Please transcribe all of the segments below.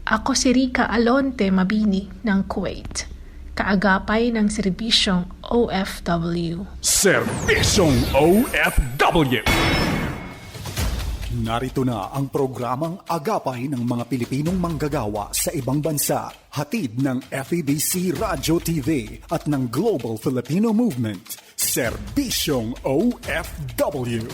Ako si Rica Alonte Mabini ng Kuwait, kaagapay ng serbisyong OFW. Serbisyong OFW. Narito na ang programang Agapay ng mga Pilipinong manggagawa sa ibang bansa. Hatid ng FEBC Radio TV at ng Global Filipino Movement. Serbisyong OFW.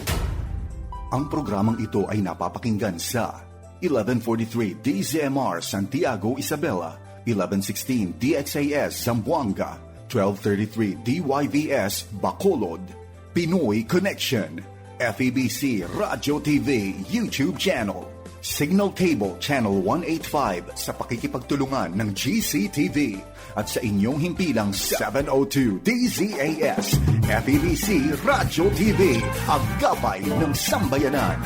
Ang programang ito ay napapakinggan sa 1143 DZMR Santiago, Isabela, 1116 DXAS Zamboanga, 1233 DYVS Bacolod, Pinoy Connection, FEBC Radio TV YouTube channel, Signal Cable Channel 185 sa pakikipagtulungan ng GCTV at sa inyong himpilang 702 DZAS FEBC Radio TV, Agapay ng Sambayanan.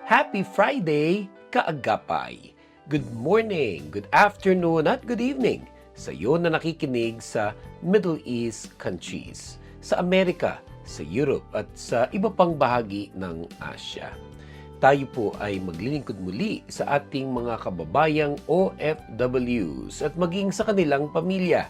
Happy Friday, kaagapay! Good morning, good afternoon, at good evening sa iyo na nakikinig sa Middle East countries, sa Amerika, sa Europe, at sa iba pang bahagi ng Asia. Tayo po ay maglilingkod muli sa ating mga kababayang OFWs at maging sa kanilang pamilya.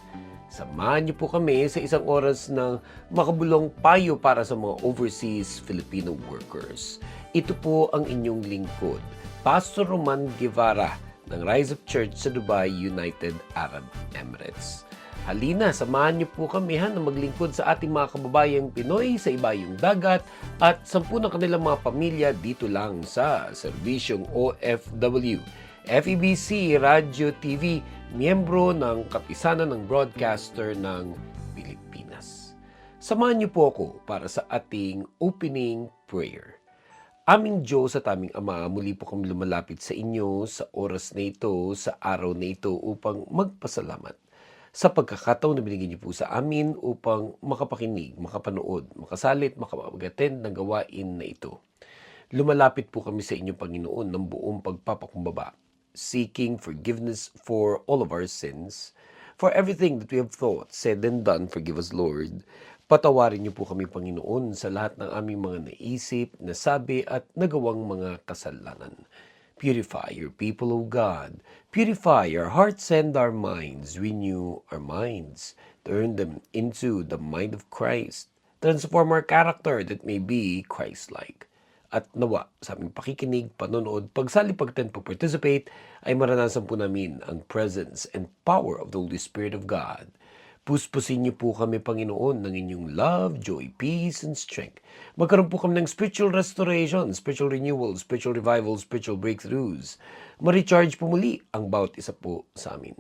Samahan niyo po kami sa isang oras ng makabulong payo para sa mga overseas Filipino workers. Ito po ang inyong lingkod, Pastor Roman Guevara ng Rise Up Church sa Dubai, United Arab Emirates. Halina, samahan niyo po kami na maglingkod sa ating mga kababayang Pinoy sa ibayong dagat at 10 ng kanilang mga pamilya dito lang sa Serbisyong OFW. FEBC Radio TV, miyembro ng Kapisanan ng Broadcaster ng Pilipinas. Samahan niyo po ako para sa ating opening prayer. Aming Diyos at aming Ama, muli po kami lumalapit sa inyo sa oras na ito, sa araw na ito upang magpasalamat sa pagkakataon na binigyan niyo po sa amin upang makapakinig, makapanood, makasalit, makapag-attend ng gawain na ito. Lumalapit po kami sa inyo, Panginoon, ng buong pagpapakumbaba, seeking forgiveness for all of our sins, for everything that we have thought, said, and done. Forgive us, Lord. Patawarin niyo po kami, Panginoon, sa lahat ng aming mga naisip, nasabi at nagawang mga kasalanan. Purify your people, O God. Purify our hearts and our minds. Renew our minds. Turn them into the mind of Christ. Transform our character that may be Christ-like. At nawa, sa aming pakikinig, panonood, pagsali, pag-attend, pag-participate, ay maranasan po namin ang presence and power of the Holy Spirit of God. Puspusin niyo po kami, Panginoon, ng inyong love, joy, peace, and strength. Magkaroon po kami ng spiritual restoration, spiritual renewal, spiritual revival, spiritual breakthroughs. Ma-recharge po muli ang bawat isa po sa amin.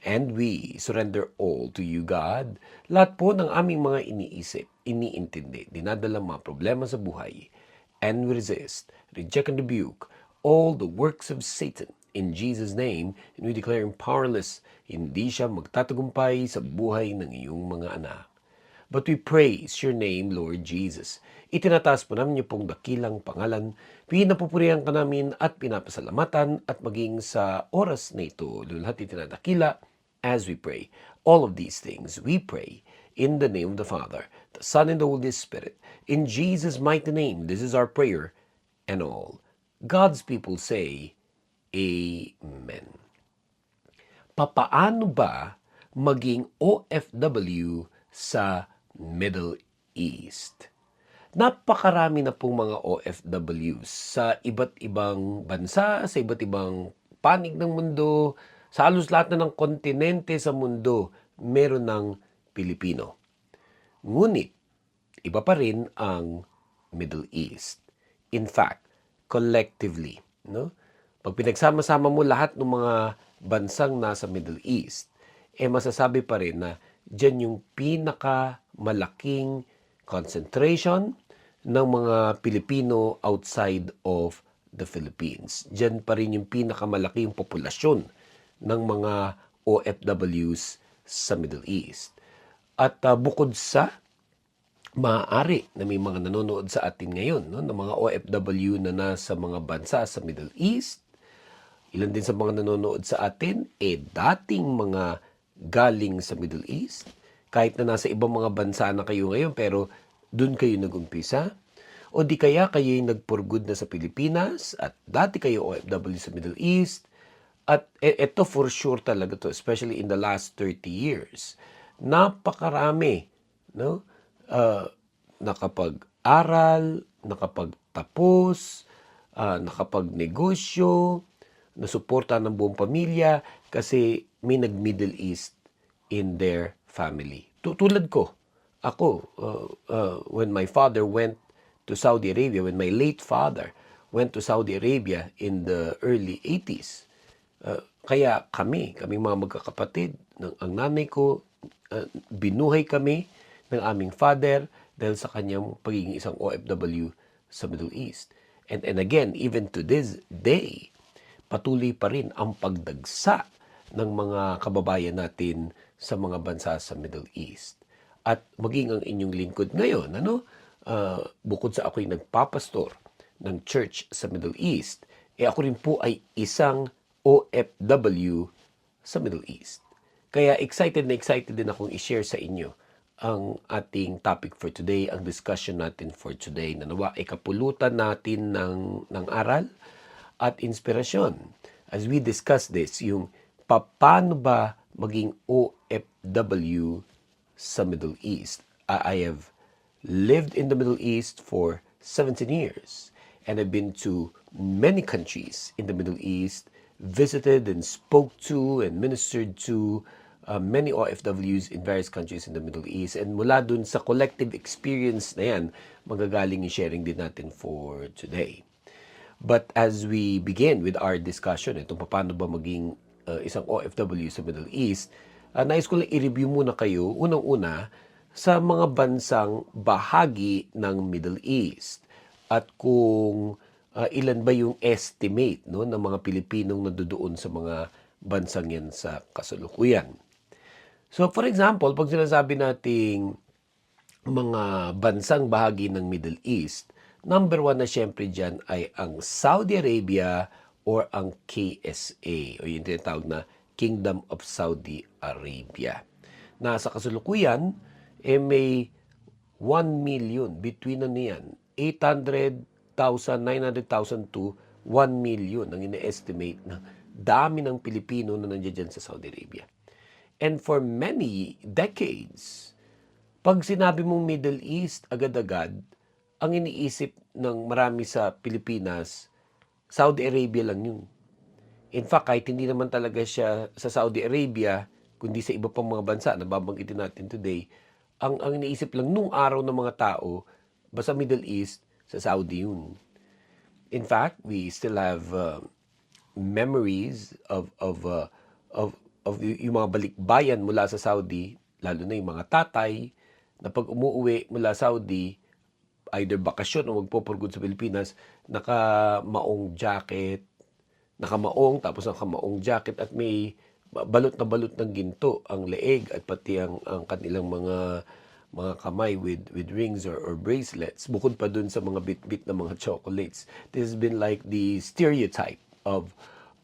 And we surrender all to you, God. Lahat po ng aming mga iniisip, iniintindi, dinadalang mga problema sa buhay. And we resist, reject, and rebuke all the works of Satan. In Jesus' name, and we declare him powerless, hindi siya magtatagumpay sa buhay ng iyong mga anak. But we praise your name, Lord Jesus. Itinataas po namin niyo pong dakilang pangalan, pinapupurihan ka namin at pinapasalamatan at maging sa oras na ito, lahat itinadakila as we pray. All of these things we pray in the name of the Father, the Son, and the Holy Spirit. In Jesus' mighty name, this is our prayer, and all God's people say, Amen. Papaano ba maging OFW sa Middle East? Napakarami na pong mga OFWs sa iba't ibang bansa, sa iba't ibang panig ng mundo, sa halos lahat na ng kontinente sa mundo, meron ng Pilipino. Ngunit, iba pa rin ang Middle East. In fact, collectively, no? Pag pinagsama-sama mo lahat ng mga bansang nasa Middle East, masasabi pa rin na dyan yung pinakamalaking concentration ng mga Pilipino outside of the Philippines. Dyan pa rin yung pinakamalaking populasyon ng mga OFWs sa Middle East. At bukod sa maaari na may mga nanonood sa atin ngayon, no, ng mga OFW na nasa mga bansa sa Middle East, ilan din sa mga nanonood sa atin, dating mga galing sa Middle East, kahit na nasa ibang mga bansa na kayo ngayon, pero doon kayo nag-umpisa. O di kaya kayo'y nagpurgod na sa Pilipinas at dati kayo OFW sa Middle East. At ito for sure talaga to, especially in the last 30 years. Napakarami, no? Nakapag-aral, nakapagtapos, nakapagnegosyo, nasuporta ng buong pamilya kasi may nag-Middle East in their family. Tulad ko, ako, when my father went to Saudi Arabia, when my late father went to Saudi Arabia in the early 80s, kaya kami mga magkakapatid, ang nanay ko, binuhay kami ng aming father dahil sa kanyang pagiging isang OFW sa Middle East. And again, even to this day, patuloy pa rin ang pagdagsa ng mga kababayan natin sa mga bansa sa Middle East. At maging ang inyong lingkod ngayon, bukod sa ako'y nagpapastor ng church sa Middle East, ako rin po ay isang OFW sa Middle East. Kaya excited din akong i-share sa inyo ang ating topic for today, ang discussion natin for today, na nawa ay kapulutan natin ng aral at inspirasyon. As we discuss this, yung paano ba maging OFW sa Middle East. I have lived in the Middle East for 17 years and I've been to many countries in the Middle East, visited and spoke to and ministered to many OFWs in various countries in the Middle East. And mula dun sa collective experience na yan, magagaling yung sharing din natin for today. But as we begin with our discussion, itong paano ba maging isang OFW sa Middle East, nais ko lang i-review muna kayo, unang-una, sa mga bansang bahagi ng Middle East. At kung ilan ba yung estimate, no, ng mga Pilipinong nandoon sa mga bansang yan sa kasalukuyan. So for example, pag sinasabi nating mga bansang bahagi ng Middle East, number one na syempre dyan ay ang Saudi Arabia or ang KSA o yung tinatawag na Kingdom of Saudi Arabia. Na sa kasalukuyan, may 1 million, between ano yan, 800,000, 900,000 to 1 million ang ina-estimate na dami ng Pilipino na nandiyan dyan sa Saudi Arabia. And for many decades, pag sinabi mong Middle East, agad-agad, ang iniisip ng marami sa Pilipinas, Saudi Arabia lang yun. In fact, kahit hindi naman talaga siya sa Saudi Arabia, kundi sa iba pang mga bansa na babanggitin natin today, ang iniisip lang nung araw ng mga tao, basta Middle East, sa Saudi yun. In fact, we still have memories of yung mga balikbayan mula sa Saudi, lalo na yung mga tatay, na pag umuwi mula Saudi, either bakasyon o magpupurgod sa Pilipinas, naka-maong jacket, tapos naka-maong jacket at may balot na balot ng ginto ang leeg at pati ang kanilang mga kamay with rings or bracelets, bukod pa dun sa mga bit-bit na mga chocolates. This has been like the stereotype of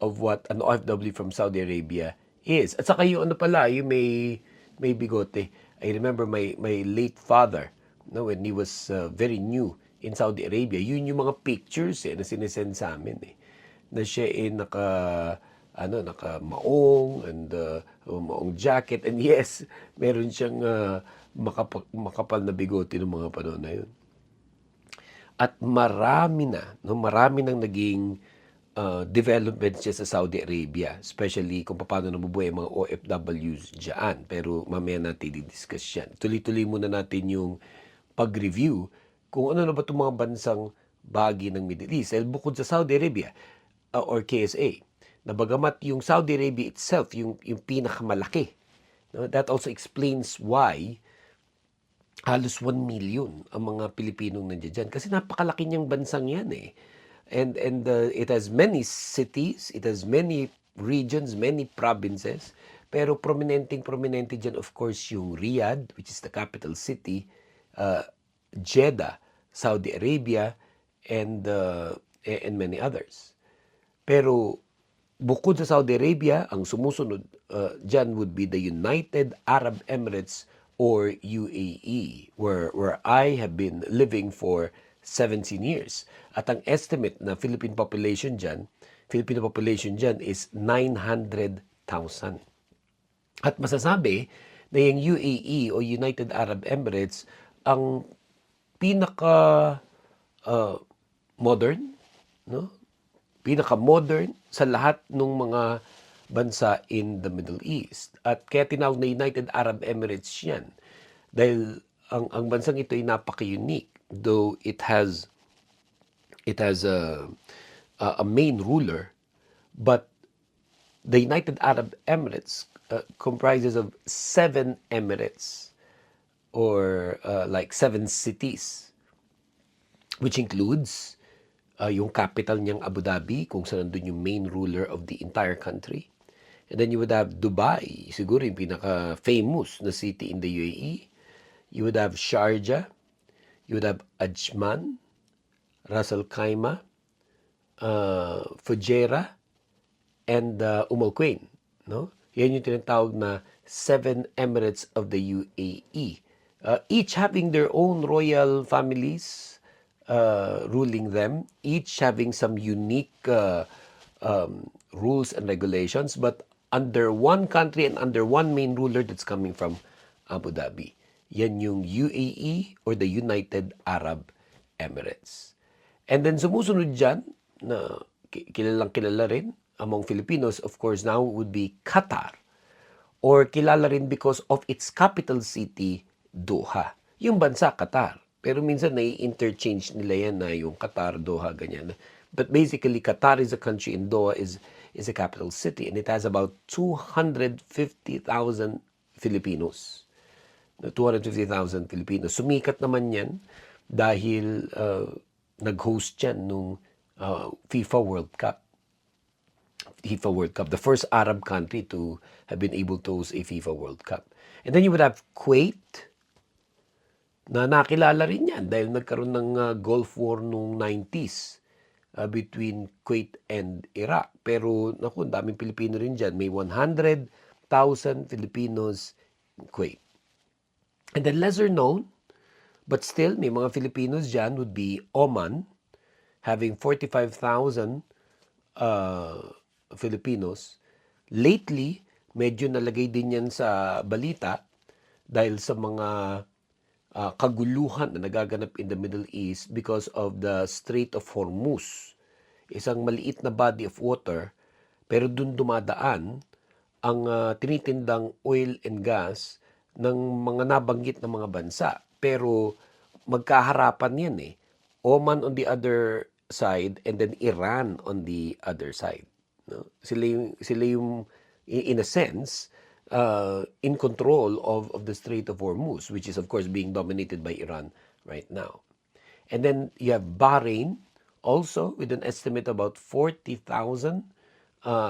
what an OFW from Saudi Arabia is. At saka yung yung may bigote. I remember my late father, no, when he was very new in Saudi Arabia, yun yung mga pictures na sinesend sa amin na siya naka-maong and maong jacket, and yes, meron siyang makapal na bigote ng mga panahon na yun. At marami nang naging development siya sa Saudi Arabia, especially kung paano nabubuhay ang mga OFWs dyan. Pero mamaya natin i-discuss yan. Tuloy-tuloy muna natin yung pag-review kung ano na ba itong mga bansang bahagi ng Middle East. Dahil bukod sa Saudi Arabia or KSA, na bagamat yung Saudi Arabia itself, yung pinakamalaki, no? That also explains why halos 1 million ang mga Pilipinong nandiyan dyan. Kasi napakalaki niyang bansang yan And it has many cities, it has many regions, many provinces, pero prominente dyan of course yung Riyadh, which is the capital city, Jeddah, Saudi Arabia, and many others. Pero bukod sa Saudi Arabia, ang sumusunod dyan would be the United Arab Emirates or UAE, where I have been living for 17 years. At ang estimate na Filipino population dyan is 900,000. At masasabi na yung UAE o United Arab Emirates ang pinaka modern, no? Pinaka-modern sa lahat ng mga bansa in the Middle East. At kaya tinawag na United Arab Emirates yan. Dahil ang bansang ito ay napaka-unique. Though it has a main ruler, but the United Arab Emirates comprises of 7 emirates or like 7 cities, which includes yung capital niyang Abu Dhabi, kung saan nandun yung main ruler of the entire country. And then you would have Dubai, siguro yung pinaka-famous na city in the UAE. You would have Sharjah, you would have Ajman, Ras Al Khaimah, Fujairah, and Quwain. No? Yan yung tinatawag na 7 emirates of the UAE. Each having their own royal families, ruling them, each having some unique rules and regulations, but under one country and under one main ruler that's coming from Abu Dhabi. Yan yung UAE or the United Arab Emirates. And then sumusunod dyan, na kilalang kilala rin among Filipinos, of course, now would be Qatar. Or kilala rin because of its capital city, Doha. Yung bansa, Qatar. Pero minsan nai-interchange nila yan na yung Qatar, Doha, ganyan. But basically, Qatar is a country and Doha is a capital city. And it has about 250,000 Filipinos. 250,000 Filipinos. Sumikat naman yan dahil nag-host yan nung FIFA World Cup. FIFA World Cup, the first Arab country to have been able to host a FIFA World Cup. And then you would have Kuwait, na nakilala rin yan dahil nagkaroon ng Gulf War noong 90s between Kuwait and Iraq. Pero naku, daming Pilipino rin dyan. May 100,000 Filipinos in Kuwait. And then lesser known, but still may mga Filipinos dyan would be Oman, having 45,000 Filipinos. Lately, medyo nalagay din yan sa balita dahil sa mga kaguluhan na nagaganap in the Middle East because of the Strait of Hormuz. Isang maliit na body of water, pero dun dumadaan ang tinitindang oil and gas ng mga nabanggit na mga bansa. Pero magkaharapan yan eh. Oman on the other side and then Iran on the other side. No? Sila yung in a sense, in control of the Strait of Hormuz, which is of course being dominated by Iran right now. And then you have Bahrain, also with an estimate about 40,000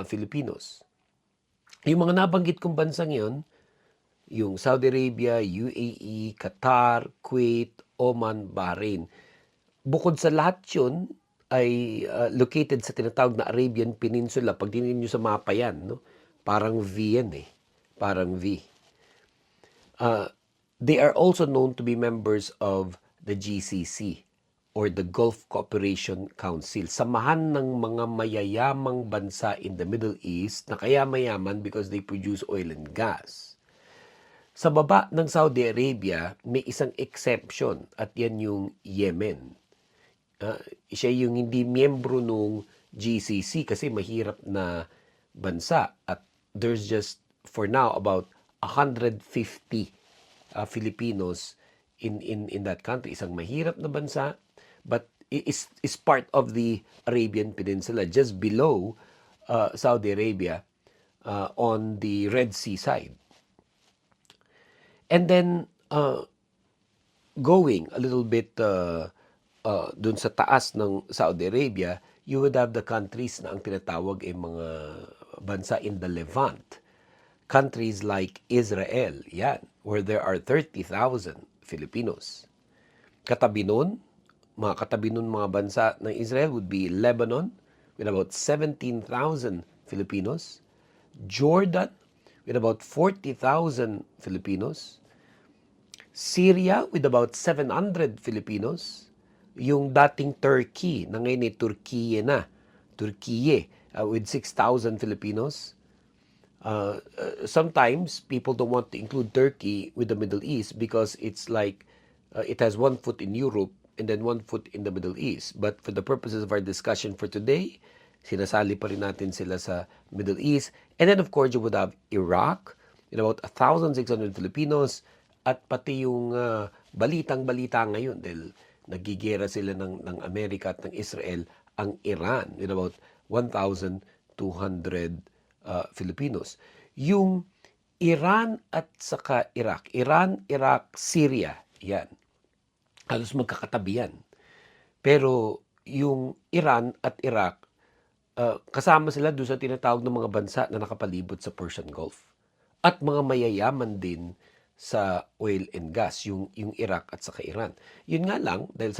Filipinos. Yung mga nabanggit kong bansang yun, yung Saudi Arabia, UAE, Qatar, Kuwait, Oman, Bahrain. Bukod sa lahat yun, ay located sa tinatawag na Arabian Peninsula. Pag tingnan nyo sa mapa yan, no? Parang V yan eh. Parang V. They are also known to be members of the GCC or the Gulf Cooperation Council. Samahan ng mga mayayamang bansa in the Middle East na kaya mayaman because they produce oil and gas. Sa baba ng Saudi Arabia, may isang exception at yan yung Yemen. Siya yung hindi miyembro nung GCC kasi mahirap na bansa at there's just for now about 150 Filipinos in that country. Isang mahirap na bansa but is part of the Arabian Peninsula just below Saudi Arabia on the Red Sea side. And then going a little bit dun sa taas ng Saudi Arabia, you would have the countries na ang tinatawag ay mga bansa in the Levant. Countries like Israel, yan, where there are 30,000 Filipinos. Katabi nun, mga bansa ng Israel would be Lebanon, with about 17,000 Filipinos. Jordan, with about 40,000 Filipinos. Syria, with about 700 Filipinos. yung dating Turkey, na ngayon ay Turkiye na. Turkiye, with 6,000 Filipinos. Sometimes people don't want to include Turkey with the Middle East because it's like it has one foot in Europe and then one foot in the Middle East. But for the purposes of our discussion for today, sinasali pa rin natin sila sa Middle East. And then of course you would have Iraq, about 1,600 Filipinos, at pati yung balitang-balita ngayon dahil nagigera sila ng Amerika at ng Israel, ang Iran with about 1,200 Filipinos. Yung Iran at saka Iraq, Syria, yan. Halos magkakatabi yan. Pero yung Iran at Iraq, kasama sila doon sa tinatawag ng mga bansa na nakapalibot sa Persian Gulf. At mga mayayaman din sa oil and gas, yung Iraq at saka Iran. Yun nga lang, dahil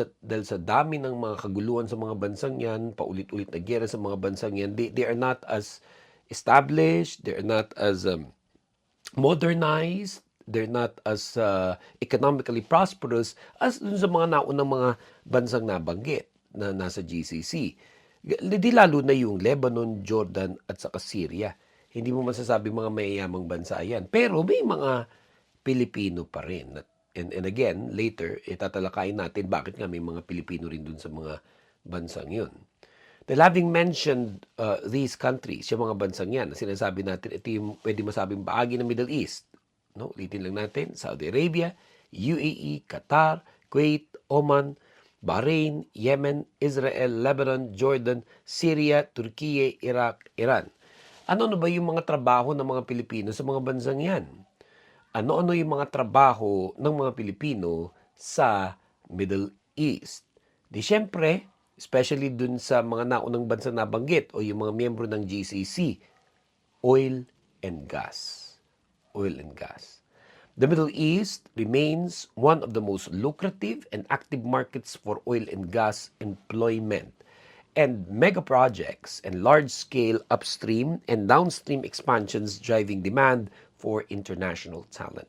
sa dami ng mga kaguluhan sa mga bansang yan, paulit-ulit na gera sa mga bansang yan, they are not as established, they're not as modernized, they're not as economically prosperous as dun sa mga naunang mga bansang nabanggit na nasa GCC. Di lalo na yung Lebanon, Jordan at saka Syria. Hindi mo masasabi mga mayayamang bansa yan. Pero may mga Pilipino pa rin. And again, later, tatalakayin natin bakit nga may mga Pilipino rin dun sa mga bansang yun. Dahil having mentioned these countries, yung mga bansang yan, sinasabi natin, ito yung pwede masabing bahagi ng Middle East. No? Ulitin lang natin, Saudi Arabia, UAE, Qatar, Kuwait, Oman, Bahrain, Yemen, Israel, Lebanon, Jordan, Syria, Turkey, Iraq, Iran. Ano ba yung mga trabaho ng mga Pilipino sa mga bansang yan? Ano yung mga trabaho ng mga Pilipino sa Middle East? Di syempre, especially dun sa mga naunang bansa na banggit o yung mga miyembro ng GCC, oil and gas. Oil and gas. The Middle East remains one of the most lucrative and active markets for oil and gas employment. And mega projects and large-scale upstream and downstream expansions driving demand for international talent.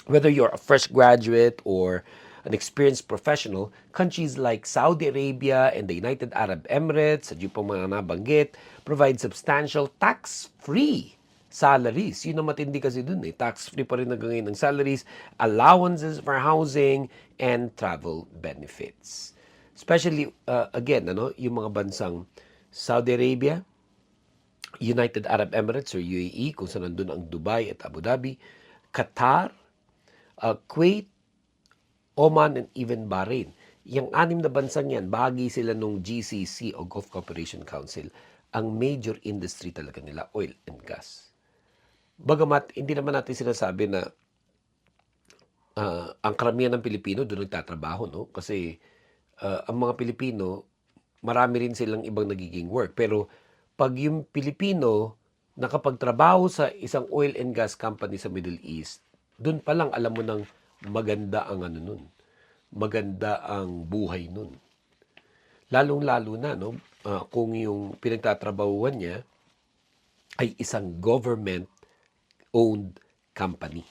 Whether you're a fresh graduate or an experienced professional, countries like Saudi Arabia and the United Arab Emirates, at yung pang mga nabanggit, provide substantial tax-free salaries. Yun ang matindi kasi dun eh. Tax-free pa rin hanggang ngayon ng salaries, allowances for housing, and travel benefits. Especially, again, yung mga bansang Saudi Arabia, United Arab Emirates or UAE, kung saan nandun ang Dubai at Abu Dhabi, Qatar, Kuwait, Oman, and even Bahrain. Yung 6 na bansang yan, bahagi sila ng GCC o Gulf Cooperation Council. Ang major industry talaga nila, oil and gas. Bagamat, hindi naman natin sinasabi na ang karamihan ng Pilipino doon nagtatrabaho, no? Kasi ang mga Pilipino, marami rin silang ibang nagiging work. Pero pag yung Pilipino nakapagtrabaho sa isang oil and gas company sa Middle East, doon pa lang alam mo nang maganda ang nun. Maganda ang buhay nun. Lalong-lalo na, kung yung pinagtatrabahuan niya ay isang government-owned company.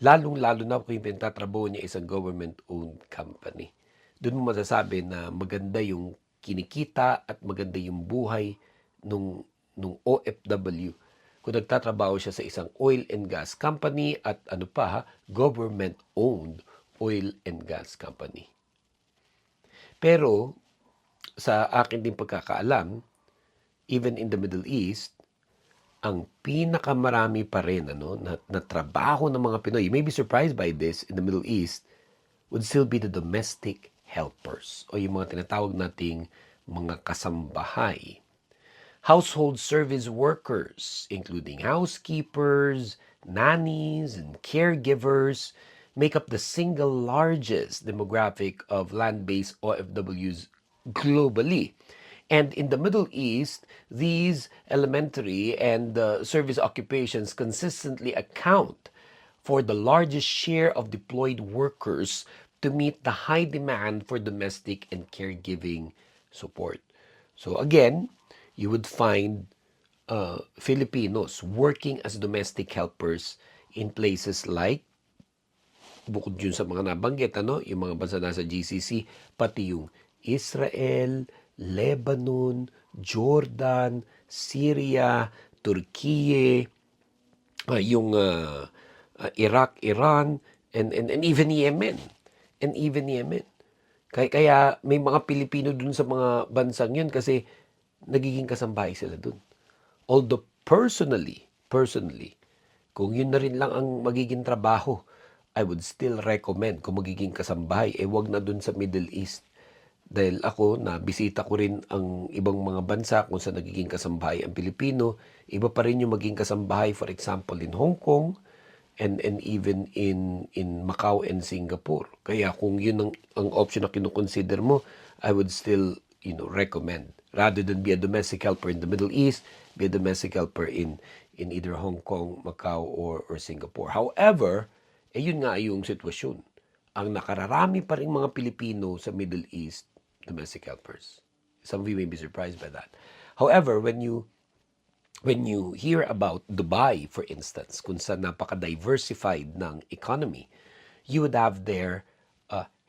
Lalong-lalo na kung yung pinagtatrabahuan niya isang government-owned company. Doon mo masasabi na maganda yung kinikita at maganda yung buhay nung OFW kung nagtatrabaho siya sa isang oil and gas company at government-owned oil and gas company. Pero sa akin din pagkakaalam, even in the Middle East, ang pinakamarami pa rin na trabaho ng mga Pinoy, you may be surprised by this, in the Middle East, would still be the domestic helpers o yung mga tinatawag nating mga kasambahay. Household service workers, including housekeepers, nannies, and caregivers, make up the single largest demographic of land-based OFWs globally. And in the Middle East, these elementary and service occupations consistently account for the largest share of deployed workers to meet the high demand for domestic and caregiving support. So again, you would find Filipinos working as domestic helpers in places like bukod yun sa mga nabanggit, yung mga bansa nasa GCC, pati yung Israel, Lebanon, Jordan, Syria, Turkey, yung Iraq, Iran, and even Yemen. And even Yemen. Kaya may mga Pilipino dun sa mga bansang yun kasi nagiging kasambahay sila dun. Although personally, kung yun na rin lang ang magiging trabaho, I would still recommend kung magiging kasambahay, wag na dun sa Middle East. Dahil ako, bisita ko rin ang ibang mga bansa kung saan nagiging kasambahay ang Pilipino. Iba pa rin yung maging kasambahay, for example, in Hong Kong, and even in Macau and Singapore. Kaya kung yun ang option na kinukonsider mo, I would still recommend. Rather than be a domestic helper in the Middle East, be a domestic helper in either Hong Kong, Macau, or Singapore. However, yun nga yung sitwasyon. Ang nakararami pa rin mga Pilipino sa Middle East, domestic helpers. Some of you may be surprised by that. However, when you hear about Dubai, for instance, kung saan napaka-diversified ng economy, you would have there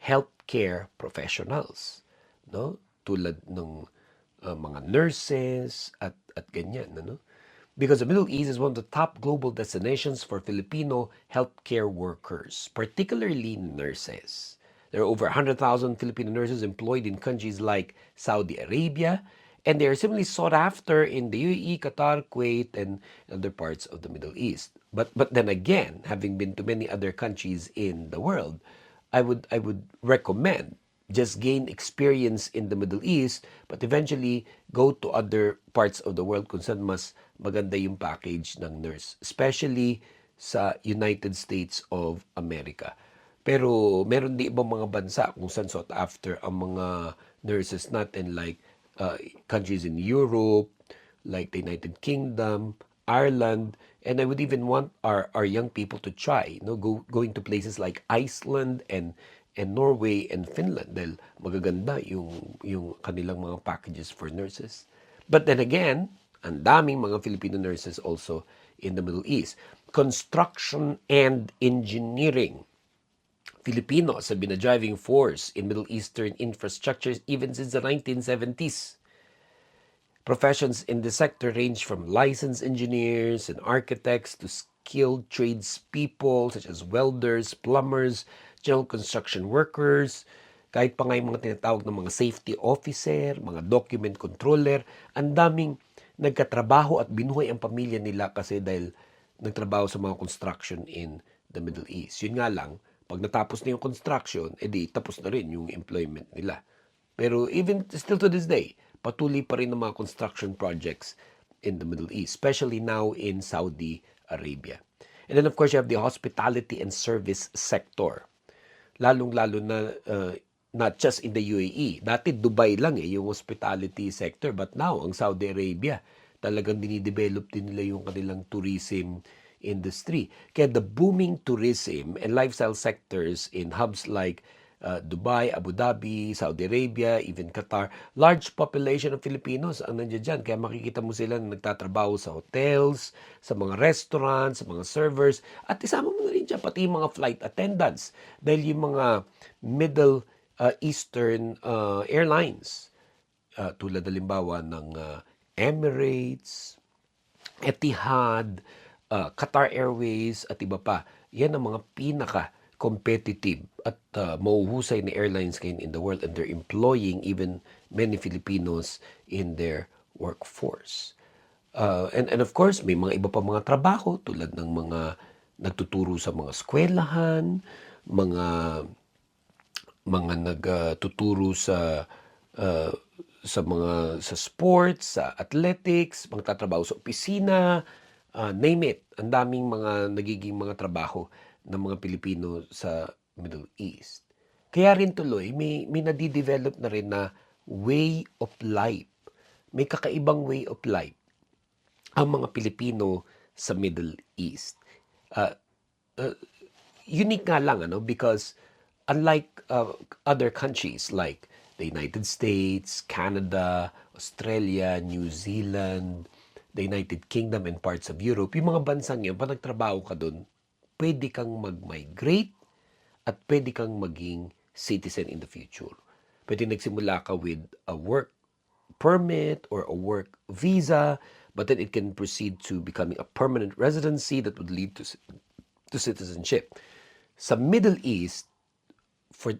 healthcare professionals, no? Tulad ng mga nurses at ganyan, no? Because the Middle East is one of the top global destinations for Filipino healthcare workers, particularly nurses. There are over 100,000 Filipino nurses employed in countries like Saudi Arabia, and they are similarly sought after in the UAE, Qatar, Kuwait, and other parts of the Middle East. But then again, having been to many other countries in the world, I would recommend just gain experience in the Middle East, but eventually go to other parts of the world kung saan mas maganda yung package ng nurse, especially sa United States of America. Pero meron din ibang mga bansa kung saan sought after ang mga nurses natin, like countries in Europe, like the United Kingdom, Ireland, and I would even want our young people to try, going to places like Iceland and Norway and Finland, dahil magaganda yung kanilang mga packages for nurses. But then again, ang daming mga Filipino nurses also in the Middle East. Construction and engineering. Filipinos have been a driving force in Middle Eastern infrastructure even since the 1970s. Professions in the sector range from licensed engineers and architects to skilled tradespeople such as welders, plumbers, general construction workers, kahit pa nga yung mga tinatawag ng mga safety officer, mga document controller, ang daming nagkatrabaho at binuhay ang pamilya nila kasi dahil nagtrabaho sa mga construction in the Middle East. Yun nga lang, pag natapos na yung construction, edi tapos na rin yung employment nila. Pero even still to this day, patuloy pa rin ang mga construction projects in the Middle East, especially now in Saudi Arabia. And then of course, you have the hospitality and service sector. Lalong-lalo na not just in the UAE. Dati Dubai lang yung hospitality sector, but now ang Saudi Arabia talagang dinidevelop din nila yung kanilang tourism industry. Kaya the booming tourism and lifestyle sectors in hubs like Dubai, Abu Dhabi, Saudi Arabia, even Qatar, large population of Filipinos ang nandiyan dyan. Kaya makikita mo sila na nagtatrabaho sa hotels, sa mga restaurants, sa mga servers, at isama mo na rin dyan pati yung mga flight attendants. Dahil yung mga Middle Eastern airlines, tulad halimbawa ng Emirates, Etihad, Qatar Airways, at iba pa, yan ang mga pinaka-competitive at mauhusay na airlines ngayon in the world, and they're employing even many Filipinos in their workforce. And of course, may mga iba pa mga trabaho tulad ng mga nagtuturo sa mga eskwelahan, mga nagtuturo sa sports, sa athletics, magtatrabaho sa opisina, name it. Ang daming mga nagiging mga trabaho ng mga Pilipino sa Middle East. Kaya rin tuloy, may nadidevelop na rin na way of life. May kakaibang way of life ang mga Pilipino sa Middle East. Unique nga lang, because unlike other countries like the United States, Canada, Australia, New Zealand, the United Kingdom, and parts of Europe, yung mga bansang yun, pag nagtrabaho ka dun, pwede kang mag-migrate at pwede kang maging citizen in the future. Pwede nagsimula ka with a work permit or a work visa, but then it can proceed to becoming a permanent residency that would lead to citizenship. Sa Middle East, for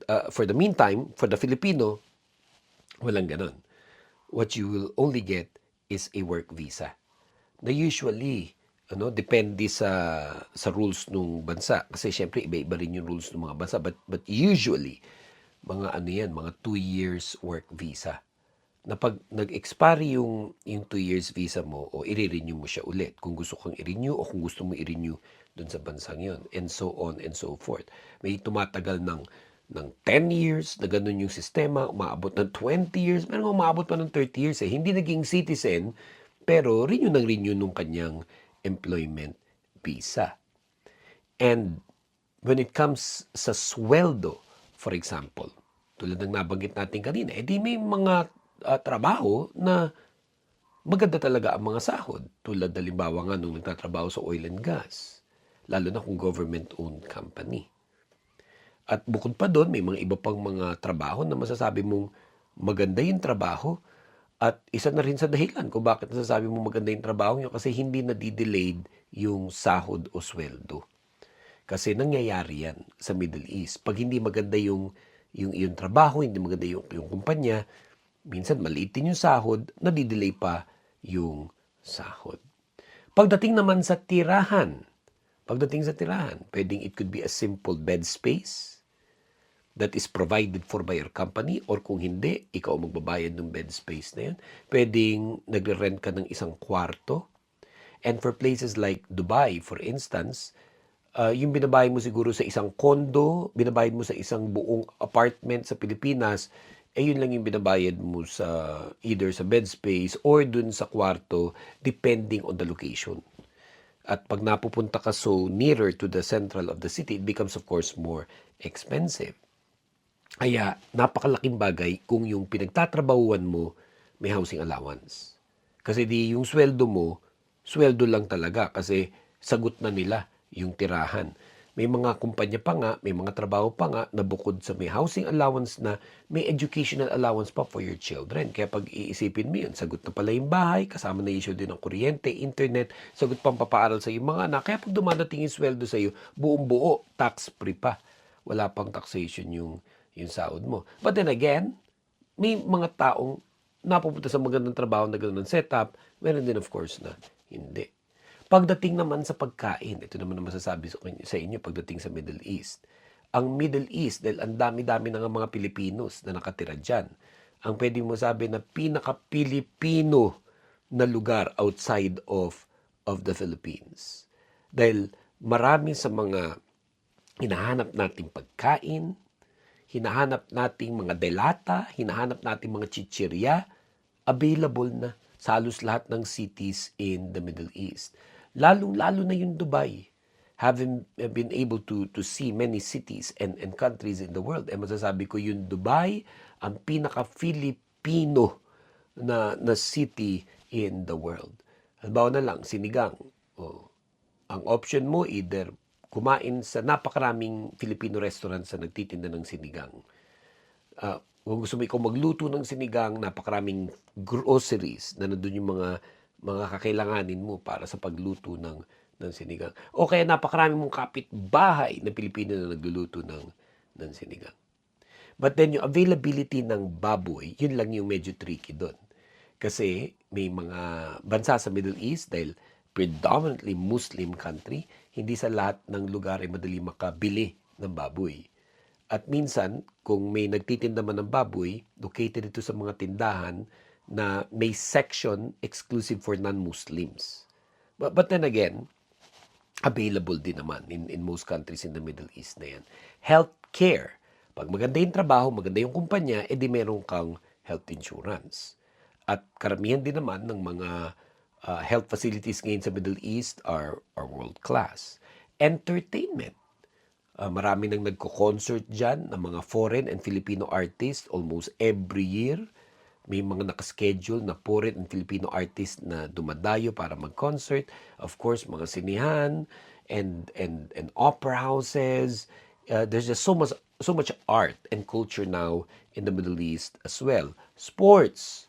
the meantime, for the Filipino, walang ganon. What you will only get is a work visa. Na usually, depende sa rules ng bansa. Kasi syempre, iba-iba rin yung rules ng mga bansa. But usually, mga 2 years work visa. Na pag nag-expire yung 2 years visa mo, o i-renew mo siya ulit. Kung gusto kang i-renew o kung gusto mo i-renew dun sa bansang yun. And so on and so forth. May tumatagal ng 10 years na ganun yung sistema, umaabot ng 20 years, meron umaabot pa ng 30 years eh. Hindi naging citizen, pero renew nung kanyang employment visa. And when it comes sa sweldo, for example, tulad ng nabanggit natin kanina, edi may mga trabaho na maganda talaga ang mga sahod. Tulad halimbawa nga nung nagtatrabaho sa oil and gas, lalo na kung government-owned company. At bukod pa doon, may mga iba pang mga trabaho na masasabi mong maganda yung trabaho at isa na rin sa dahilan kung bakit nasasabi mong maganda yung trabaho nyo kasi hindi na-delayed yung sahod o sweldo. Kasi nangyayari yan sa Middle East. Pag hindi maganda yung trabaho, hindi maganda yung kumpanya, minsan maliit din yung sahod, na-delay pa yung sahod. Pagdating naman sa tirahan, pwedeng it could be a simple bed space that is provided for by your company or kung hindi, ikaw magbabayad ng bed space na yun. Pwedeng nagre-rent ka ng isang kwarto. And for places like Dubai, for instance, yung binabayad mo siguro sa isang condo, binabayad mo sa isang buong apartment sa Pilipinas, yun lang yung binabayad mo sa either sa bed space or dun sa kwarto, depending on the location. At pag napupunta ka so nearer to the central of the city, it becomes of course more expensive. Kaya napakalaking bagay kung yung pinagtatrabahuan mo may housing allowance. Kasi di yung sweldo mo, sweldo lang talaga kasi sagot na nila yung tirahan. May mga kumpanya pa nga, may mga trabaho pa nga na bukod sa may housing allowance na may educational allowance pa for your children. Kaya pag iisipin mo yun, sagot na pala yung bahay, kasama na issue din ng kuryente, internet, sagot pang papaaral sa yung mga anak. Kaya pag dumadating yung sweldo sa iyo, buong buo, tax-free pa. Wala pang taxation yung sahod mo. But then again, may mga taong napupunta sa magandang trabaho na gano'n setup, meron din of course na hindi. Pagdating naman sa pagkain, ito naman ang masasabi sa inyo pagdating sa Middle East. Ang Middle East, dahil ang dami-dami ng mga Pilipinos na nakatira dyan, ang pwede mo sabi na pinaka-Pilipino na lugar outside of the Philippines. Dahil marami sa mga hinahanap nating pagkain, hinahanap nating mga delata, hinahanap nating mga chichirya, available na sa halos lahat ng cities in the Middle East. Lalo na yung Dubai, having been able to see many cities and countries in the world. Masasabi ko yung Dubai, ang pinaka-Filipino na city in the world. Halimbawa na lang, sinigang. Ang option mo, either kumain sa napakaraming Filipino restaurants na nagtitinda ng sinigang. Kung gusto mo ikaw magluto ng sinigang, napakaraming groceries na nandun yung mga kakailanganin mo para sa pagluto ng sinigang. O kaya napakarami mong kapitbahay na Pilipino na nagluluto ng sinigang. But then yung availability ng baboy, yun lang yung medyo tricky doon. Kasi may mga bansa sa Middle East, dahil predominantly Muslim country, hindi sa lahat ng lugar ay madali makabili ng baboy. At minsan, kung may nagtitinda man ng baboy, located ito sa mga tindahan na may section exclusive for non-Muslims. But then again, available din naman in most countries in the Middle East na yan. Healthcare. Pag maganda yung trabaho, maganda yung kumpanya, edi meron kang health insurance. At karamihan din naman ng mga health facilities ngayon sa Middle East are world-class. Entertainment. Marami nang nagko-concert dyan ng mga foreign and Filipino artists almost every year. May mga nakaschedule na foreign and Filipino artists na dumadayo para mag-concert. Of course, mga sinihan and opera houses there's just so much art and culture now in the Middle East as well. Sports,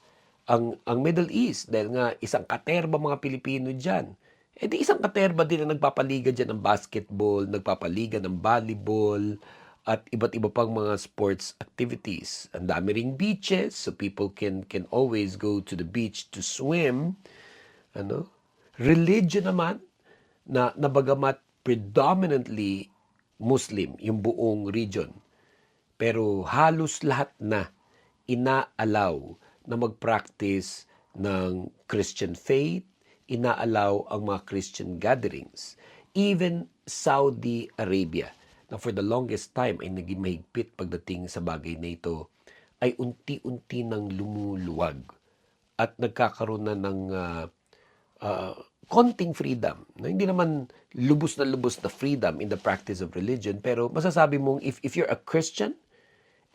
ang Middle East, dahil nga isang katerba mga Pilipino diyan. Di isang katerba din na nagpapaliga diyan ng basketball, nagpapaliga ng volleyball, at iba't iba pang mga sports activities. Ang dami ring beaches, so people can always go to the beach to swim. Religion naman, na bagamat predominantly Muslim yung buong region, pero halos lahat na inaalaw na mag-practice ng Christian faith, inaalaw ang mga Christian gatherings. Even Saudi Arabia, na for the longest time ay naging mahigpit pagdating sa bagay na ito, ay unti-unti nang lumuluwag at nagkakaroon na ng konting freedom. Hindi naman lubos na freedom in the practice of religion, pero masasabi mong if you're a Christian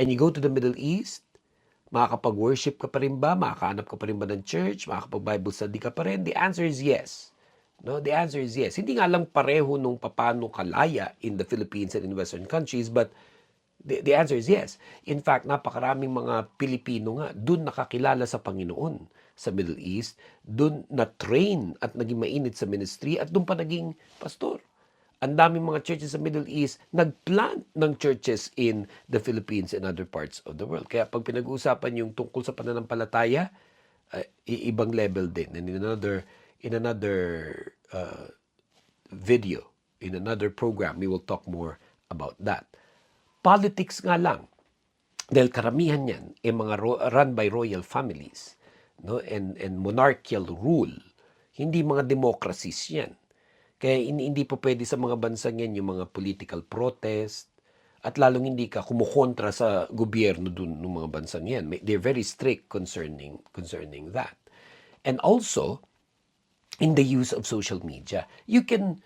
and you go to the Middle East, makakapag-worship ka pa rin ba? Makakahanap ka pa rin ba ng church? Makakapag-Bible study ka pa rin? The answer is yes. No, the answer is yes. Hindi nga lang pareho nung paano kalaya in the Philippines and in Western countries, but the answer is yes. In fact, napakaraming mga Pilipino nga dun nakakilala sa Panginoon sa Middle East, dun na-train at naging mainit sa ministry at dun pa naging pastor. Ang daming mga churches sa Middle East nagplant ng churches in the Philippines and other parts of the world. Kaya pag pinag-uusapan yung tungkol sa pananampalataya, ibang level din. And in another video, in another program, we will talk more about that. Politics nga lang, dahil karamihan yan ay mga run by royal families, no, and monarchical rule, hindi mga democracies yan. Kaya hindi po pwede sa mga bansang yan yung mga political protest, at lalong hindi ka kumukontra sa gobyerno dun ng mga bansang yan. They're very strict concerning that. And also, in the use of social media, you can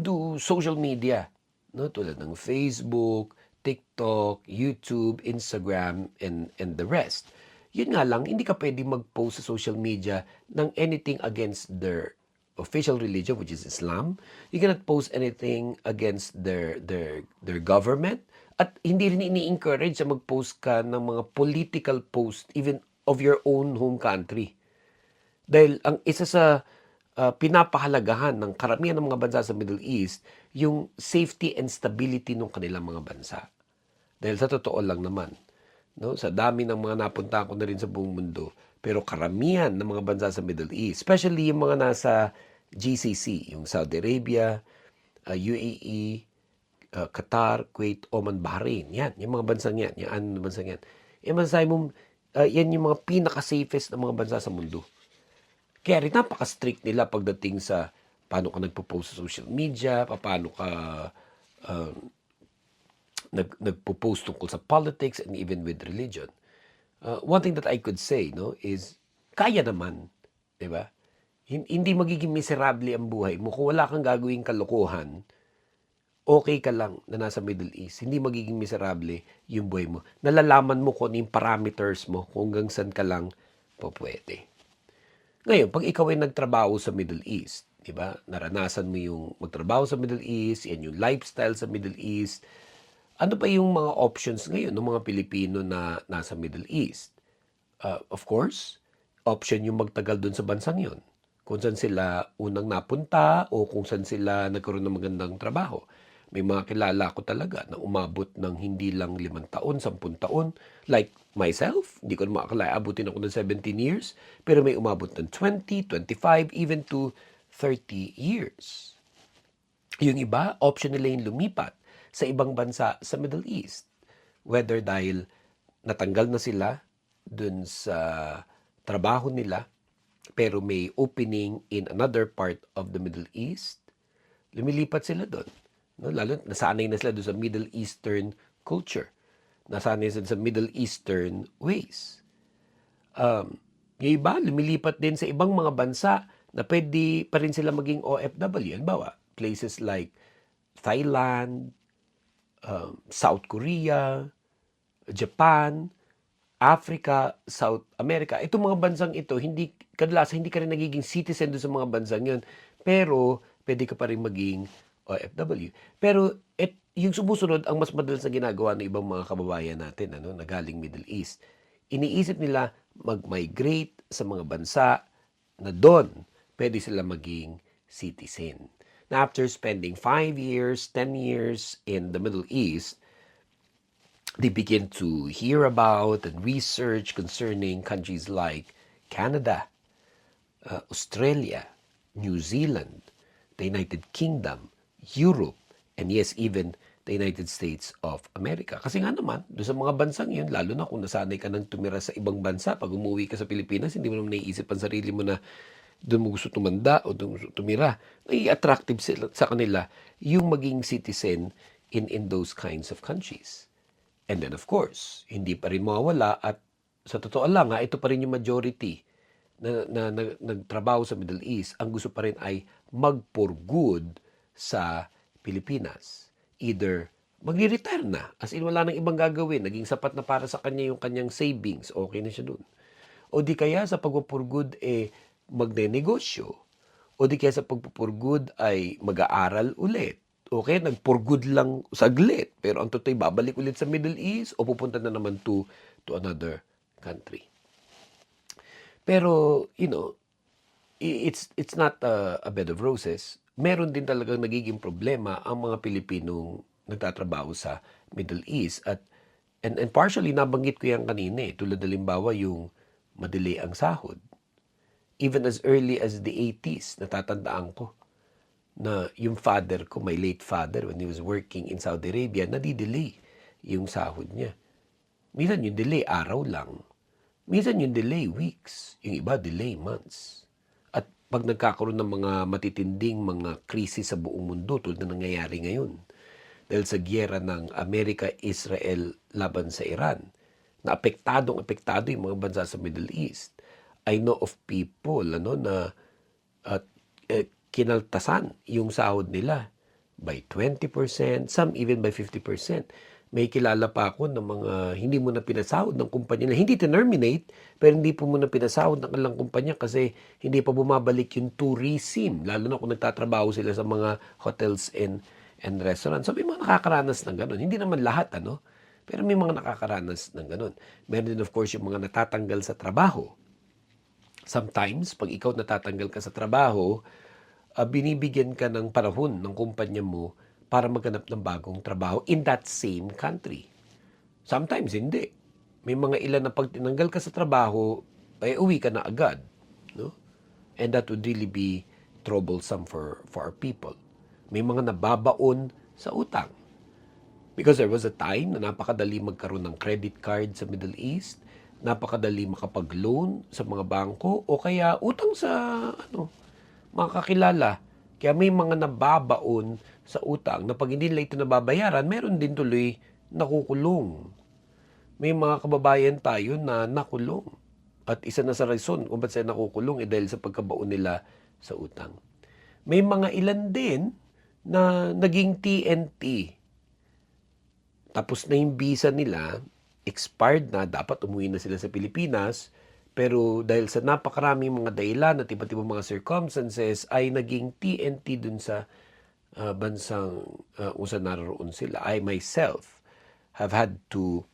do social media, no, tulad ng Facebook, TikTok, YouTube, Instagram, and the rest. Yun nga lang, hindi ka pwede mag-post sa social media ng anything against their official religion, which is Islam. You cannot post anything against their government. At hindi rin ini-encourage na mag-post ka ng mga political post even of your own home country. Dahil ang isa sa pinapahalagahan ng karamihan ng mga bansa sa Middle East, yung safety and stability ng kanilang mga bansa. Dahil sa totoo lang naman, no, sa dami ng mga napunta ko na rin sa buong mundo, pero karamihan ng mga bansa sa Middle East, especially yung mga nasa GCC, yung Saudi Arabia, UAE, Qatar, Kuwait, Oman, Bahrain, yan, yung mga bansang yan, yung bansang yan. Masasabi mo, yan yung mga pinaka-safest na mga bansa sa mundo. Kaya rin napaka-strict nila pagdating sa paano ka nagpo-post sa social media, paano ka nagpo-post tungkol sa politics and even with religion. One thing that I could say, no, is kaya naman, di ba? Hindi magiging miserable ang buhay mo kung wala kang gagawing kalokohan. Okay ka lang na nasa Middle East. Hindi magiging miserable yung buhay mo. Nalalaman mo kung ano yung parameters mo, kung hanggang saan ka lang pwede. Ngayon, pag ikaw ay nagtrabaho sa Middle East, di ba? Naranasan mo yung magtrabaho sa Middle East, yan yung lifestyle sa Middle East. Ano pa yung mga options ngayon ng mga Pilipino na nasa Middle East? Of course, option yung magtagal dun sa bansang yun. Kung saan sila unang napunta o kung saan sila nagkaroon ng magandang trabaho. May mga kilala ko talaga na umabot ng hindi lang 5 taon, 10 taon. Like myself, hindi ko na makakala, abutin ako ng 17 years. Pero may umabot ng 20, 25, even to 30 years. Yung iba, option nila yung lumipat sa ibang bansa sa Middle East. Whether dahil natanggal na sila dun sa trabaho nila, pero may opening in another part of the Middle East, lumilipat sila doon. No? Lalo, nasanay na sila doon sa Middle Eastern culture. Nasanay sila sa Middle Eastern ways. Yung iba, lumilipat din sa ibang mga bansa na pwede pa rin sila maging OFW. Halimbawa, places like Thailand, South Korea, Japan, Africa, South America. Itong mga bansang ito, kadalasan hindi ka rin nagiging citizen doon sa mga bansang yun. Pero, pwede ka pa rin maging OFW. Pero, yung sumusunod ang mas madalas na ginagawa ng ibang mga kababayan natin na galing Middle East. Iniisip nila mag-migrate sa mga bansa na doon pwede sila maging citizen. Na after spending 5 years, 10 years in the Middle East, they begin to hear about and research concerning countries like Canada, Australia, New Zealand, the United Kingdom, Europe, and yes, even the United States of America. Kasi nga naman, doon sa mga bansang yun, lalo na kung nasanay ka nang tumira sa ibang bansa, pag umuwi ka sa Pilipinas, hindi mo naman naiisip ang sarili mo na doon mo gusto tumanda o doon mo gusto tumira. Ay attractive sa kanila yung maging citizen in those kinds of countries. And then of course, hindi pa rin mawawala at sa totoo lang, ito pa rin yung majority na nagtrabaho sa Middle East. Ang gusto pa rin ay mag-for good sa Pilipinas. Either magre-retire na, as in wala nang ibang gagawin, naging sapat na para sa kanya yung kanyang savings, okay na siya dun. O di kaya sa pag-for good, magne-negosyo. O di kaya sa pag-for good ay mag-aaral ulit. Okay, nag-for good lang saglit, pero ang totoo babalik ulit sa Middle East o pupunta na naman to another country. Pero, it's not a bed of roses. Meron din talagang nagiging problema ang mga Pilipinong nagtatrabaho sa Middle East. And partially, nabanggit ko yan kanina tulad halimbawa yung madelay ang sahod. Even as early as the 80s, natatandaan ko na yung father ko, my late father, when he was working in Saudi Arabia, nadidelay yung sahod niya. Minsan yung delay, araw lang. Minsan yung delay, weeks. Yung iba, delay, months. At pag nagkakaroon ng mga matitinding mga krisis sa buong mundo, tulad na nangyayari ngayon, dahil sa gyera ng Amerika, Israel laban sa Iran, na apektado yung mga bansa sa Middle East. I know of people na kinaltasan yung sahod nila by 20%, some even by 50%. May kilala pa ako ng mga hindi mo na pinasahod ng kumpanya na hindi terminate, pero hindi po muna pinasahod ng kanilang kumpanya kasi hindi pa bumabalik yung tourism, lalo na kung nagtatrabaho sila sa mga hotels and restaurants. So may mga nakakaranas ng ganun. Hindi naman lahat, pero may mga nakakaranas ng ganun. Meron din of course yung mga natatanggal sa trabaho. Sometimes, pag ikaw natatanggal ka sa trabaho, binibigyan ka ng panahon ng kumpanya mo para maghanap ng bagong trabaho in that same country. Sometimes, hindi. May mga ilan na pag tinanggal ka sa trabaho, ay uwi ka na agad. No? And that would really be troublesome for our people. May mga nababaon sa utang. Because there was a time na napakadali magkaroon ng credit card sa Middle East, napakadali makapag-loan sa mga bangko, o kaya utang sa mga kakilala. Kaya may mga nababaon sa utang na pag hindi nila ito nababayaran, meron din tuloy nakukulong. May mga kababayan tayo na nakulong. At isa na sa rason kung ba't sila nakukulong dahil sa pagkabaon nila sa utang. May mga ilan din na naging TNT. Tapos na yung visa nila, expired na, dapat umuwi na sila sa Pilipinas, pero dahil sa napakaraming mga dahilan at iba't ibang mga circumstances, ay naging TNT dun sa bansang kung saan naroon sila. I myself have had to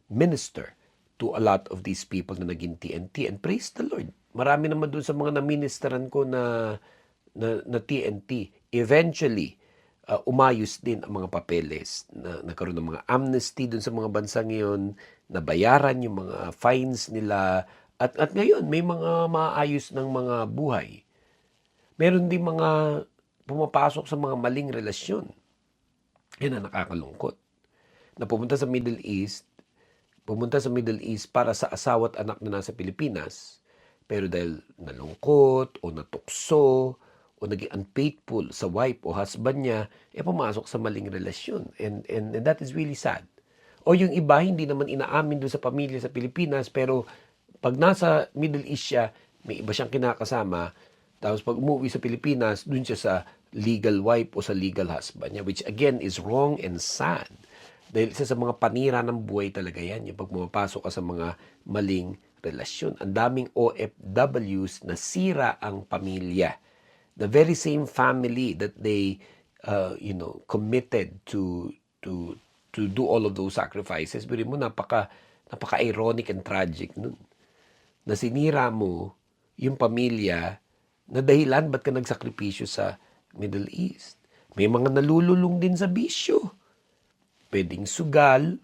minister to a lot of these people na naging TNT. And praise the Lord. Marami naman dun sa mga naministeran ko na TNT. Eventually, umayos din ang mga papeles. Nagkaroon ng mga amnesty dun sa mga bansang ngayon, nabayaran yung mga fines nila. At ngayon, may mga maayos ng mga buhay. Meron din mga pumapasok sa mga maling relasyon. Yan ang nakakalungkot. Na pumunta sa Middle East para sa asawa at anak na nasa Pilipinas, pero dahil nalungkot o natukso o naging unfaithful sa wife o husband niya, pumasok sa maling relasyon. And that is really sad. O yung iba, hindi naman inaamin doon sa pamilya sa Pilipinas, pero pag nasa Middle East siya, may iba siyang kinakasama. Tapos pag umuwi sa Pilipinas, dun siya sa legal wife o sa legal husband niya, which again is wrong and sad. Dahil isa sa mga panira ng buhay talaga yan, yung pag pumapasok ka sa mga maling relasyon. Ang daming OFWs na sira ang pamilya. The very same family that they committed to to do all of those sacrifices. Pero mo, napaka-ironic and tragic nun. Na sinira mo yung pamilya na dahilan ba't ka nagsakripisyo sa Middle East. May mga nalululong din sa bisyo. Pwedeng sugal,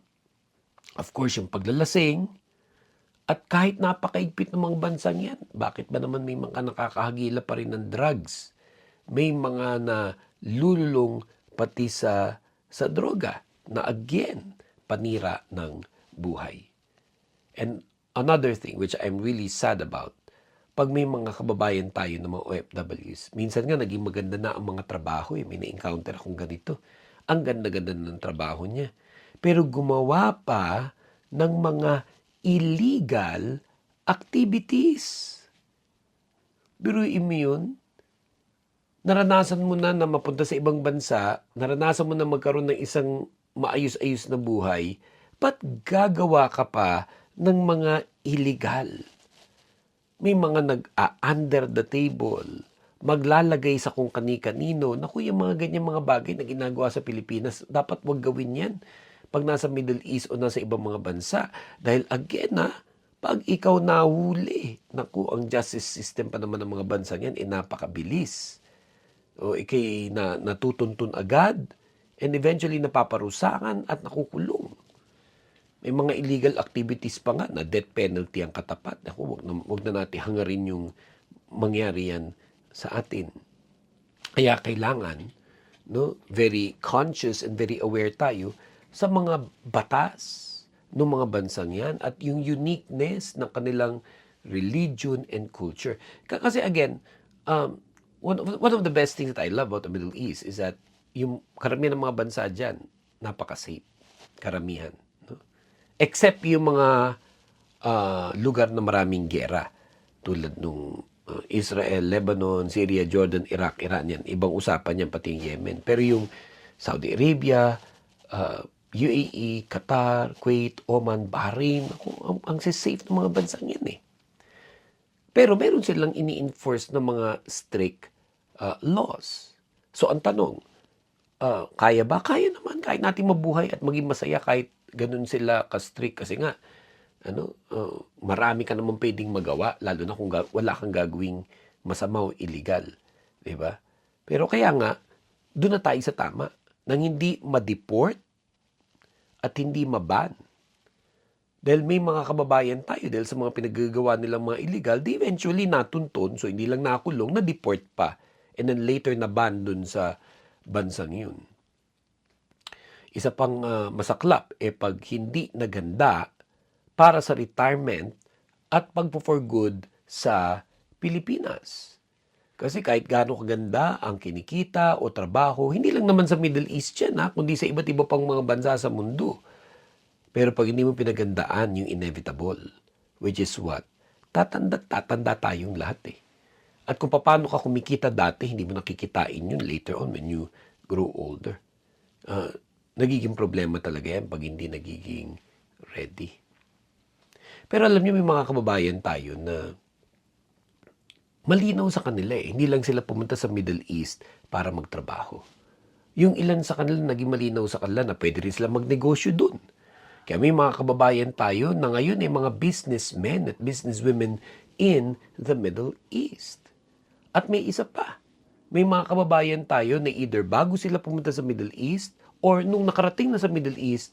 of course yung paglalasing, at kahit napakaigpit ng mga bansang yan, bakit ba naman may mga nakakahagila pa rin ng drugs? May mga nalululong pati sa droga na again, panira ng buhay. And another thing which I'm really sad about, pag may mga kababayan tayo ng mga OFWs, minsan nga naging maganda na ang mga trabaho. May na-encounter akong ganito. Ang ganda-ganda ng trabaho niya. Pero gumawa pa ng mga illegal activities. Biruin mo yun. Naranasan mo na mapunta sa ibang bansa, naranasan mo na magkaroon ng isang maayos-ayos na buhay, ba't gagawa ka pa ng mga illegal? May mga nag-under the table, maglalagay sa kung kani-kanino. Naku, yung mga ganyan mga bagay na ginagawa sa Pilipinas, dapat wag gawin yan pag nasa Middle East o nasa ibang mga bansa. Dahil again, pag ikaw nahuli, naku, ang justice system pa naman ng mga bansa yan, napakabilis. O ikay natutuntun agad, and eventually napaparusakan at nakukulong. May mga illegal activities pa nga na death penalty ang katapat. Naku, wag na natin hangarin yung mangyari yan sa atin. Kaya kailangan, very conscious and very aware tayo sa mga batas ng mga bansang yan at yung uniqueness ng kanilang religion and culture. Kasi again, one of the best things that I love about the Middle East is that yung karamihan ng mga bansa dyan, napaka-safe. Karamihan. No? Except yung mga lugar na maraming gera. Tulad nung Israel, Lebanon, Syria, Jordan, Iraq, Iran yan. Ibang usapan yan pati yung Yemen. Pero yung Saudi Arabia, UAE, Qatar, Kuwait, Oman, Bahrain, ang safe ng mga bansang yan eh. Pero meron silang ini-enforce ng mga strict laws. So ang tanong, kaya ba? Kaya naman. Kahit natin mabuhay at maging masaya kahit ganun sila ka-strict. Kasi nga, marami ka naman pwedeng magawa, lalo na kung wala kang gagawing masama o illegal. Diba? Pero kaya nga, doon na tayo sa tama. Nang hindi ma-deport at hindi maban. Dahil may mga kababayan tayo, dahil sa mga pinagagawa nilang mga illegal, di eventually natuntun, so hindi lang nakulong, na-deport pa. And then later na-ban dun sa bansang yun. Isa pang masaklap, pag hindi naganda para sa retirement at pagpo-for good sa Pilipinas. Kasi kahit gaano kaganda ang kinikita o trabaho, hindi lang naman sa Middle East yan, kundi sa iba't iba pang mga bansa sa mundo. Pero pag hindi mo pinagandaan yung inevitable, which is what? Tatanda tayong lahat eh. At kung paano ka kumikita dati, hindi mo nakikitain yun later on when you grow older. Nagiging problema talaga yan pag hindi nagiging ready. Pero alam niyo, may mga kababayan tayo na malinaw sa kanila eh. Hindi lang sila pumunta sa Middle East para magtrabaho. Yung ilan sa kanila naging malinaw sa kanila na pwede rin sila magnegosyo dun. Kaya may mga kababayan tayo na ngayon ay mga businessmen at businesswomen in the Middle East. At may isa pa. May mga kababayan tayo na either bago sila pumunta sa Middle East or nung nakarating na sa Middle East,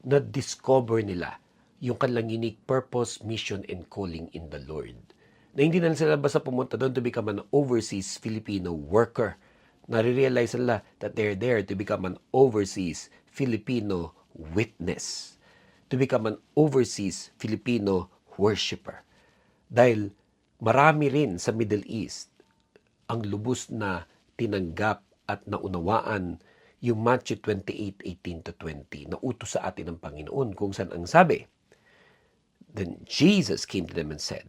na-discover nila yung kanilang unique purpose, mission, and calling in the Lord. Na hindi na sila basta pumunta doon to become an overseas Filipino worker. Nare-realize nila that they're there to become an overseas Filipino witness. To become an overseas Filipino worshiper. Dahil marami rin sa Middle East ang lubos na tinanggap at naunawaan yung Matthew 28:18-20 na utos sa atin ng Panginoon kung saan ang sabi, then Jesus came to them and said,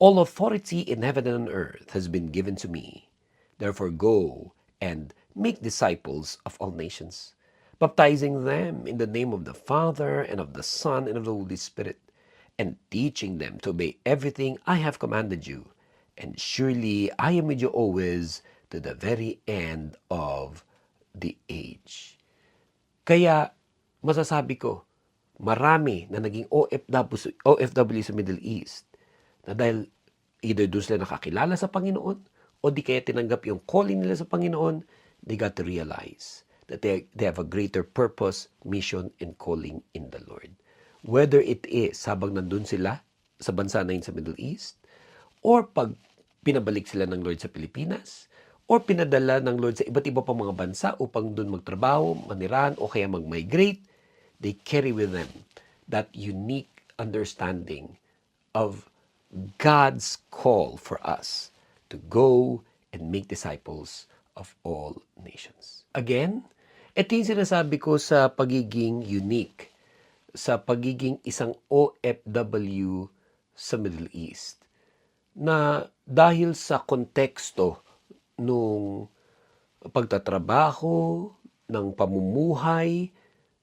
all authority in heaven and on earth has been given to me. Therefore go and make disciples of all nations, baptizing them in the name of the Father and of the Son and of the Holy Spirit, and teaching them to obey everything I have commanded you. And surely I am with you always to the very end of the age. Kaya masasabi ko, marami na naging OFW sa Middle East na dahil either doon sila nakakilala sa Panginoon o di kaya tinanggap yung calling nila sa Panginoon, they got to realize that they have a greater purpose, mission, and calling in the Lord. Whether it is habang nandun sila sa bansa na yun sa Middle East, or pag pinabalik sila ng Lord sa Pilipinas, or pinadala ng Lord sa iba't iba pang mga bansa upang doon magtrabaho, manirahan, o kaya mag-migrate, they carry with them that unique understanding of God's call for us to go and make disciples of all nations. Again, ito yung sinasabi ko sa pagiging unique, sa pagiging isang OFW sa Middle East, na dahil sa konteksto nung pagtatrabaho, ng pamumuhay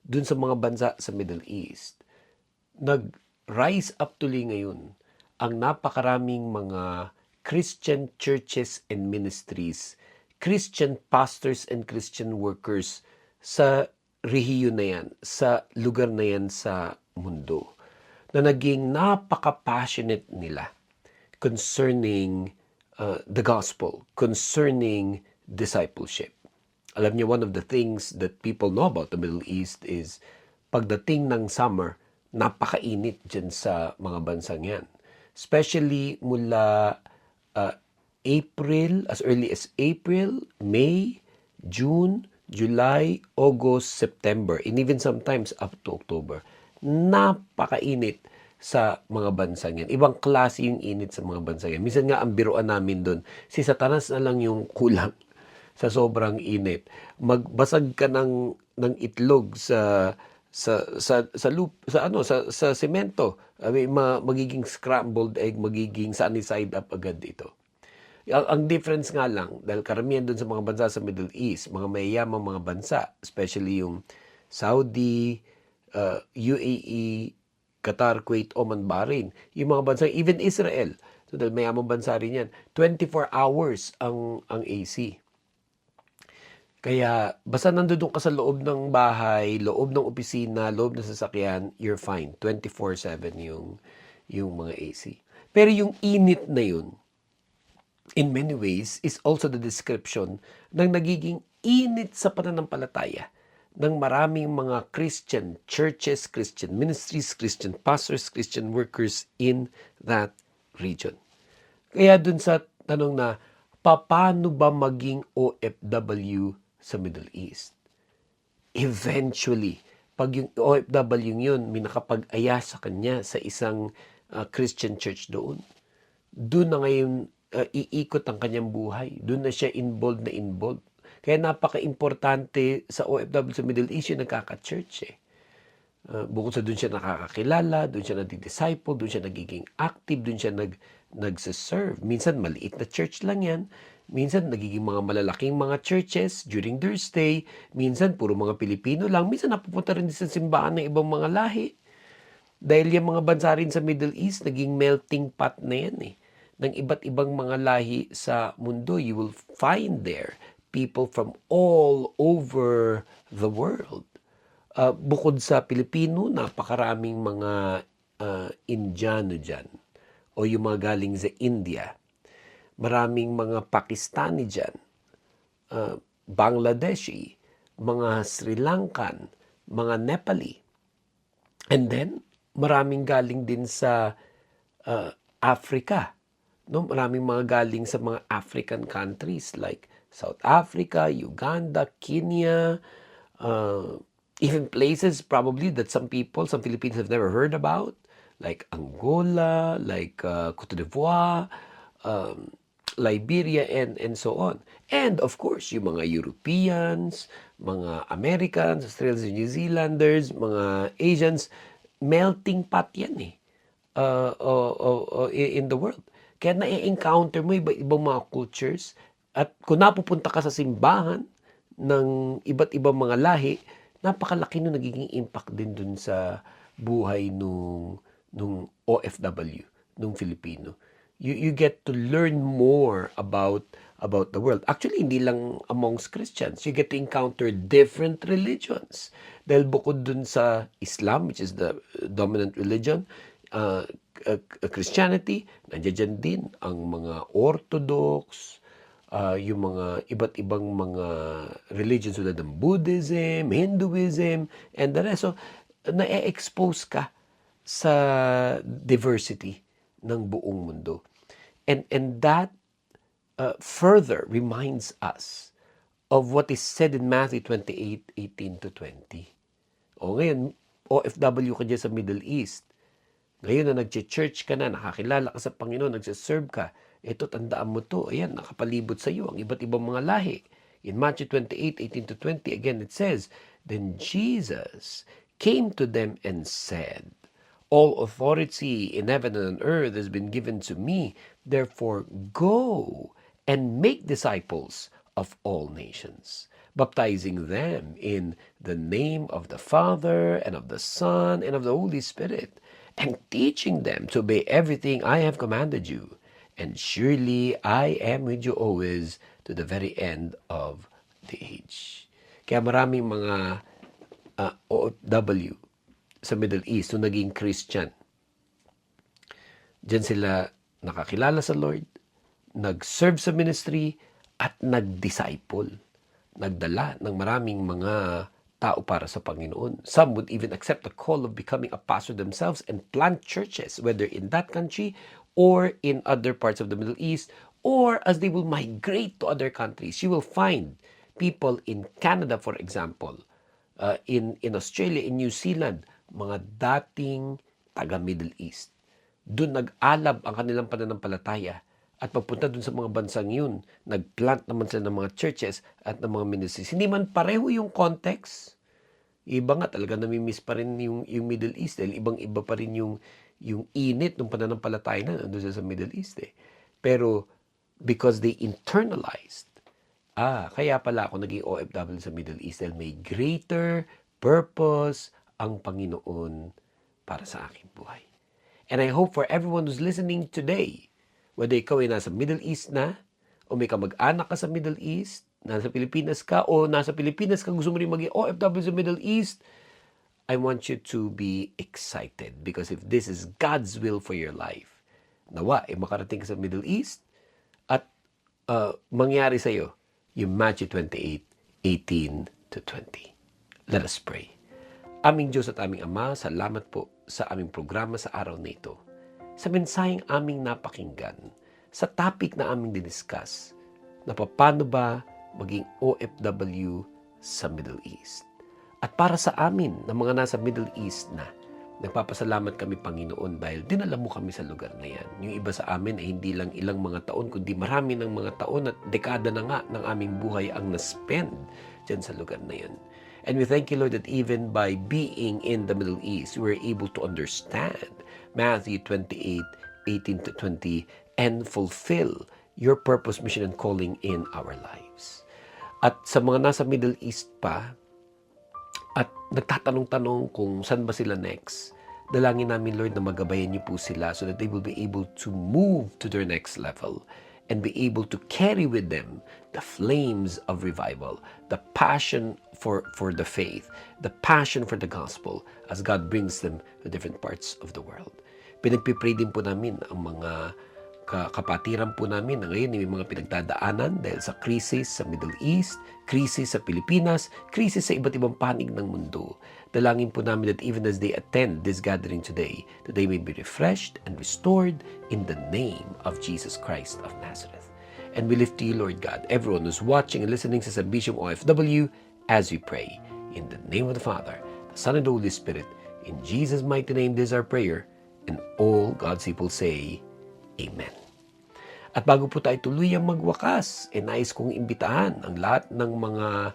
dun sa mga bansa sa Middle East, nag-rise up tuloy ngayon ang napakaraming mga Christian churches and ministries, Christian pastors and Christian workers sa rehiyon na yan, sa lugar na yan sa mundo, na naging napaka-passionate nila concerning the gospel, concerning discipleship. Alam niyo, one of the things that people know about the Middle East is pagdating ng summer, napakainit dyan sa mga bansang yan. Especially mula April, as early as April, May, June, July, August, September, and even sometimes up to October. Napakainit sa mga bansang yan. Ibang klase yung init sa mga bansang yan. Minsan nga ang biruan namin doon, si Satanas na lang yung kulang sa sobrang init. Magbasag ka ng itlog sa semento. Magiging scrambled egg, magiging sunny side up agad ito. Ang difference nga lang, dahil karamihan doon sa mga bansa sa Middle East, mga mayayamang mga bansa, especially yung Saudi, UAE, Qatar, Kuwait, Oman, Bahrain, yung mga bansa, even Israel, so dahil mayamang bansa rin yan, 24 hours ang AC. Kaya basta nandoon ka sa loob ng bahay, loob ng opisina, loob ng sasakyan, you're fine. 24/7 yung mga AC. Pero yung init na yun, in many ways, is also the description ng nagiging init sa pananampalataya ng maraming mga Christian churches, Christian ministries, Christian pastors, Christian workers in that region. Kaya dun sa tanong na, paano ba maging OFW sa Middle East? Eventually, pag yung OFW yun, may nakapag-aya sa kanya sa isang Christian church doon na ngayon iikot ang kanyang buhay. Doon na siya involved. Kaya napaka-importante sa OFW sa Middle East yung nagkaka-church . Bukod sa doon siya nakakakilala, doon siya nagdi-disciple, doon siya nagiging active, doon siya nagsiserve. Minsan maliit na church lang yan. Minsan nagiging mga malalaking mga churches during their stay. Minsan puro mga Pilipino lang. Minsan napupunta rin sa simbahan ng ibang mga lahi. Dahil yung mga bansa rin sa Middle East, naging melting pot na yan . Ng iba't ibang mga lahi sa mundo. You will find there people from all over the world. Bukod sa Pilipino, napakaraming mga Indiano dyan. O yung mga galing sa India. Maraming mga Pakistani dyan. Bangladeshi, mga Sri Lankan, mga Nepali. And then, maraming galing din sa Africa. No, maraming mga galing sa mga African countries like South Africa, Uganda, Kenya, even places probably that some Filipinos have never heard about, like Angola, like Cote d'Ivoire, Liberia, and so on. And of course, yung mga Europeans, mga Americans, Australians, New Zealanders, mga Asians, melting pot yan in the world. Kaya na-encounter mo ibang mga cultures, at kung napupunta ka sa simbahan ng iba't ibang mga lahi, napakalaki nung nagiging impact din dun sa buhay nung OFW, nung Filipino. You get to learn more about the world. Actually, hindi lang amongst Christians. You get to encounter different religions. Dahil bukod dun sa Islam, which is the dominant religion, Christianity, nandiyan dyan din ang mga Orthodox, yung mga iba't ibang mga religions tulad ng Buddhism, Hinduism, and the rest. So, na-expose ka sa diversity ng buong mundo. And that further reminds us of what is said in Matthew 28:18-20. O ngayon, OFW ka dyan sa Middle East. Ngayon na nag-church ka na, nakakilala ka sa Panginoon, nagsiserve ka, ito, tandaan mo to. Ayan, nakapalibot sa iyo ang iba't ibang mga lahi. In Matthew 28:18-20, again it says, Then Jesus came to them and said, All authority in heaven and on earth has been given to me. Therefore, go and make disciples of all nations, baptizing them in the name of the Father and of the Son and of the Holy Spirit, and teaching them to obey everything I have commanded you. And surely I am with you always to the very end of the age. Kaya maraming mga OFW sa Middle East nung naging Christian. Diyan sila nakakilala sa Lord, nag-serve sa ministry, at nag-disciple. Nagdala ng maraming mga tao para sa Panginoon. Some would even accept the call of becoming a pastor themselves and plant churches, whether in that country or in other parts of the Middle East, or as they will migrate to other countries. You will find people in Canada, for example, in Australia, in New Zealand, mga dating taga-Middle East. Doon nag-alab ang kanilang pananampalataya. At pagpunta doon sa mga bansang yun, nag-plant naman sila ng mga churches at ng mga ministries. Hindi man pareho yung context. Iba nga talaga namimiss pa rin yung Middle East. Dahil ibang-iba pa rin yung init ng pananampalataya na doon sa Middle East. Pero because they internalized, kaya pala ako naging OFW sa Middle East dahil may greater purpose ang Panginoon para sa aking buhay. And I hope for everyone who's listening today, whether ikaw ay nasa Middle East na, o may kamag-anak ka sa Middle East, nasa Pilipinas ka, o nasa Pilipinas ka gusto mo rin maging OFW sa Middle East, I want you to be excited because if this is God's will for your life, nawa, makarating ka sa Middle East at mangyari sa iyo yung Matthew 28:18-20. Let us pray. Aming Diyos at aming Ama, salamat po sa aming programa sa araw na ito. Sa mensaheng aming napakinggan, sa topic na aming diniscuss, na paano ba maging OFW sa Middle East. At para sa amin, na mga nasa Middle East na, nagpapasalamat kami Panginoon dahil dinala mo kami sa lugar na yan. Yung iba sa amin ay hindi lang ilang mga taon, kundi marami ng mga taon at dekada na nga ng aming buhay ang na-spend dyan sa lugar na yan. And we thank you, Lord, that even by being in the Middle East, we were able to understand Matthew 28:18-20 and fulfill your purpose, mission, and calling in our lives. At sa mga nasa Middle East pa, at nagtatanong-tanong kung saan ba sila next, dalangin namin, Lord, na magabayan niyo po sila so that they will be able to move to their next level and be able to carry with them the flames of revival, the passion for the faith, the passion for the gospel as God brings them to different parts of the world. Pinagpipray din po namin ang mga kapatiran po namin na ngayon may mga pinagdadaanan dahil sa krisis sa Middle East, krisis sa Pilipinas, krisis sa iba't ibang panig ng mundo. Dalangin po namin that even as they attend this gathering today, that they may be refreshed and restored in the name of Jesus Christ of Nazareth. And we lift to you, Lord God, everyone who's watching and listening sa Bishop OFW as we pray. In the name of the Father, the Son, and the Holy Spirit, in Jesus' mighty name, this is our prayer. And all God's people say, Amen. At bago po tayo tuluyang magwakas, nais kong imbitahan ang lahat ng mga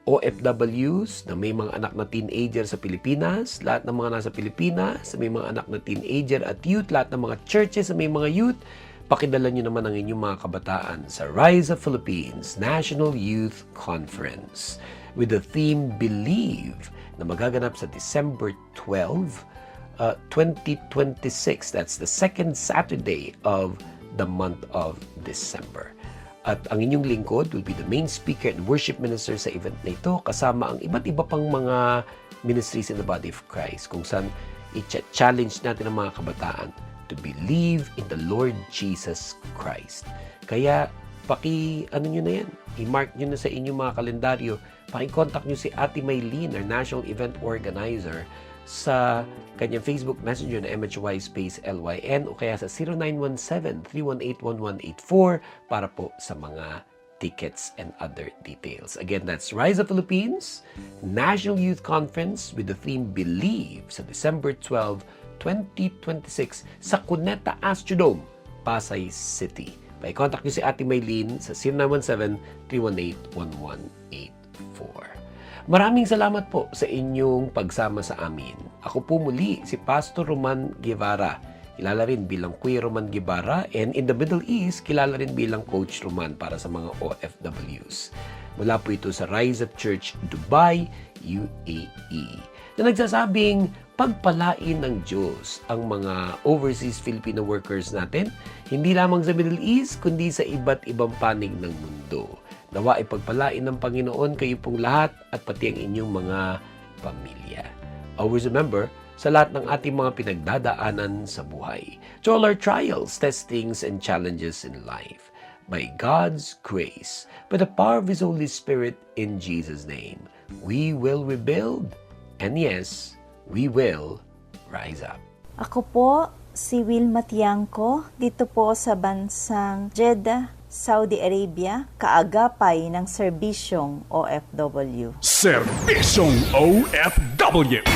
OFWs na may mga anak na teenager sa Pilipinas, lahat ng mga nasa Pilipinas, may mga anak na teenager at youth, lahat ng mga churches na may mga youth, pakidala nyo naman ang inyong mga kabataan sa Rise of Philippines National Youth Conference with the theme Believe na magaganap sa December 12 2026. That's the second Saturday of the month of December. At ang inyong lingkod will be the main speaker and worship minister sa event na ito, kasama ang iba't iba pang mga ministries in the body of Christ, kung saan i-challenge natin ang mga kabataan to believe in the Lord Jesus Christ. Kaya, ano nyo na yan, i-mark nyo na sa inyong mga kalendaryo, paki-contact nyo si Ate Maylene, our National Event Organizer, sa kanyang Facebook Messenger na MHY_LYN o kaya sa 0917-318-1184 para po sa mga tickets and other details. Again, that's Rise of Philippines National Youth Conference with the theme Believe sa December 12, 2026 sa Cuneta Astrodome, Pasay City. Contact niyo si Ate Maylene sa 0917-318-1184. Maraming salamat po sa inyong pagsama sa amin. Ako po muli si Pastor Roman Guevara. Kilala rin bilang Kuya Roman Guevara, and in the Middle East, kilala rin bilang Coach Roman para sa mga OFWs. Mula po ito sa Rise Up Church, Dubai, UAE. Na nagsasabing pagpalain ng Diyos ang mga overseas Filipino workers natin, hindi lamang sa Middle East, kundi sa iba't ibang panig ng mundo. Nawa ipagpalain ng Panginoon kayo pong lahat at pati ang inyong mga pamilya. Always remember, sa lahat ng ating mga pinagdadaanan sa buhay, to all our trials, testings, and challenges in life, by God's grace, by the power of His Holy Spirit, in Jesus' name, we will rebuild, and yes, we will rise up. Ako po si Wilma Tiangco, dito po sa bansang Jeddah, Saudi Arabia, kaagapay ng serbisyong OFW. Serbisyong OFW.